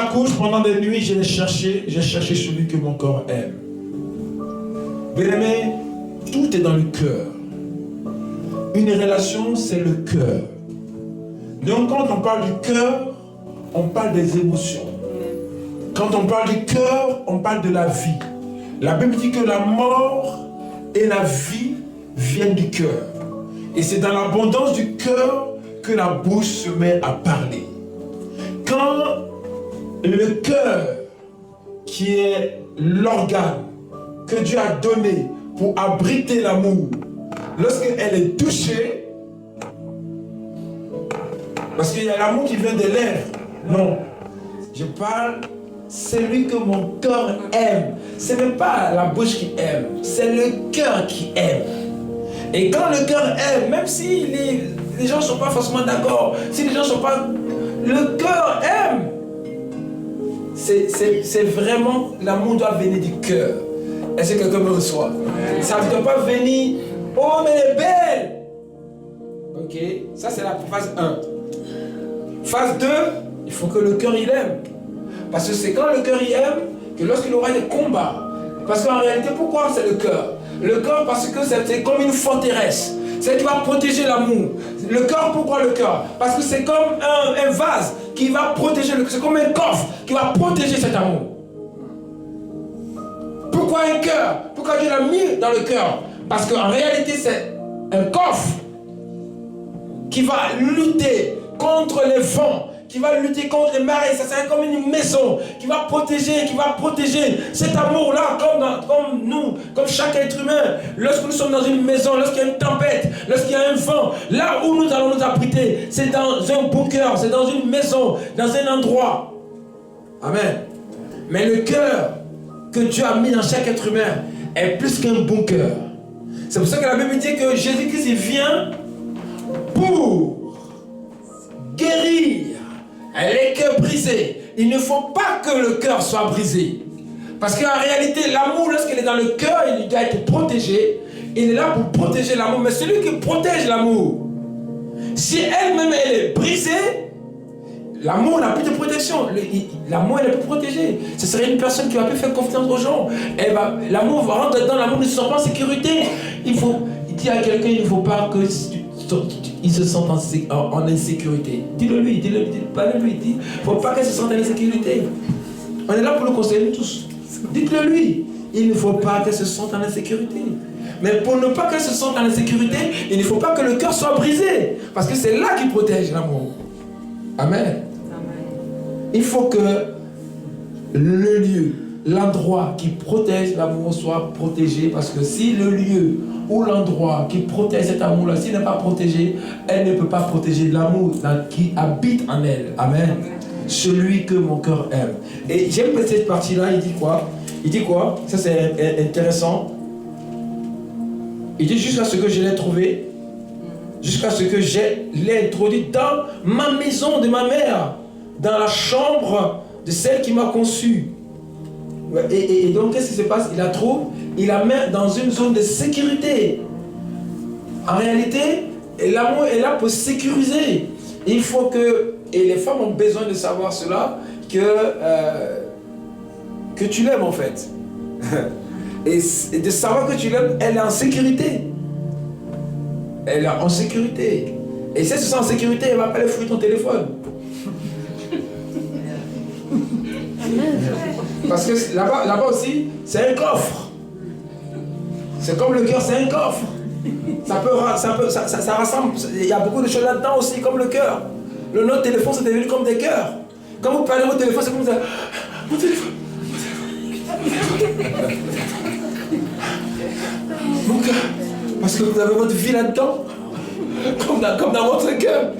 ma couche, pendant des nuits, j'ai cherché celui que mon corps aime. Bien-aimé, tout est dans le cœur. Une relation, c'est le cœur. Donc quand on parle du cœur, on parle des émotions. Quand on parle du cœur, on parle de la vie. La Bible dit que la mort et la vie viennent du cœur. Et c'est dans l'abondance du cœur que la bouche se met à parler. Quand le cœur, qui est l'organe que Dieu a donné pour abriter l'amour, lorsqu'elle est touchée, parce qu'il y a l'amour qui vient des lèvres. Non, je parle, c'est lui que mon cœur aime. Ce n'est pas la bouche qui aime, c'est le cœur qui aime. Et quand le cœur aime, même si les gens ne sont pas forcément d'accord, si les gens ne sont pas... Le cœur aime. C'est vraiment, l'amour doit venir du cœur. Est-ce que quelqu'un me reçoit? Ça ne doit pas venir, oh mais elle est belle. Ok, ça c'est la phase 1. Phase 2, il faut que le cœur il aime. Parce que c'est quand le cœur il aime que lorsqu'il aura des combats. Parce qu'en réalité, pourquoi c'est le cœur? Le cœur parce que c'est comme une forteresse. C'est qui va protéger l'amour. Le cœur, pourquoi le cœur? Parce que c'est comme un vase qui va protéger, c'est comme un coffre qui va protéger cet amour. Pourquoi un cœur? Pourquoi Dieu l'a mis dans le cœur? Parce qu'en réalité, c'est un coffre qui va lutter contre les vents, qui va lutter contre les marées. Ça c'est comme une maison qui va protéger cet amour-là, comme nous, comme chaque être humain. Lorsque nous sommes dans une maison, lorsqu'il y a une tempête, lorsqu'il y a un vent, là où nous allons nous abriter, c'est dans un bunker, c'est dans une maison, dans un endroit. Amen. Mais le cœur que Dieu a mis dans chaque être humain est plus qu'un bunker. C'est pour ça que la Bible dit que Jésus-Christ il vient pour guérir les cœurs brisés. Il ne faut pas que le cœur soit brisé. Parce qu'en réalité, l'amour, lorsqu'il est dans le cœur, il doit être protégé. Il est là pour protéger l'amour. Mais celui qui protège l'amour, si elle-même elle est brisée, l'amour n'a plus de protection. L'amour elle n'est plus protégé. Ce serait une personne qui va plus faire confiance aux gens. L'amour va rentrer dedans, l'amour ne se sent pas en sécurité. Il dit à quelqu'un, il ne faut pas que il se sente en insécurité. Dis-le lui, parle-lui, il ne faut pas qu'elle se sente en insécurité. On est là pour le conseiller tous. Dites-le lui, il ne faut pas qu'elle se sente en insécurité. Mais pour ne pas qu'elle se sente en insécurité, il ne faut pas que le cœur soit brisé. Parce que c'est là qui protège l'amour. Amen. Il faut que le lieu, l'endroit qui protège l'amour soit protégé. Parce que si le lieu ou l'endroit qui protège cet amour-là, s'il n'est pas protégé, elle ne peut pas protéger l'amour qui habite en elle. Amen. Celui que mon cœur aime. Et j'aime cette partie-là, il dit quoi? Il dit quoi? Ça c'est intéressant. Il dit jusqu'à ce que je l'ai trouvé, jusqu'à ce que je l'ai introduit dans ma maison de ma mère, dans la chambre de celle qui m'a conçu. Et donc qu'est-ce qui se passe? Il la trouve, il la met dans une zone de sécurité. En réalité, l'amour est là pour sécuriser. Il faut que, et les femmes ont besoin de savoir cela, que tu l'aimes en fait. Et de savoir que tu l'aimes, elle est en sécurité. Elle est en sécurité. Et si elle se sent en sécurité, elle ne va pas aller fouiller ton téléphone. Parce que là-bas aussi, c'est un coffre. C'est comme le cœur, c'est un coffre. Ça rassemble. Il y a beaucoup de choses là-dedans aussi, comme le cœur. Notre téléphone, c'est devenu comme des cœurs. Quand vous parlez de votre téléphone, c'est comme vous dites, mon téléphone. Mon cœur. Parce que vous avez votre vie là-dedans. Comme dans votre cœur.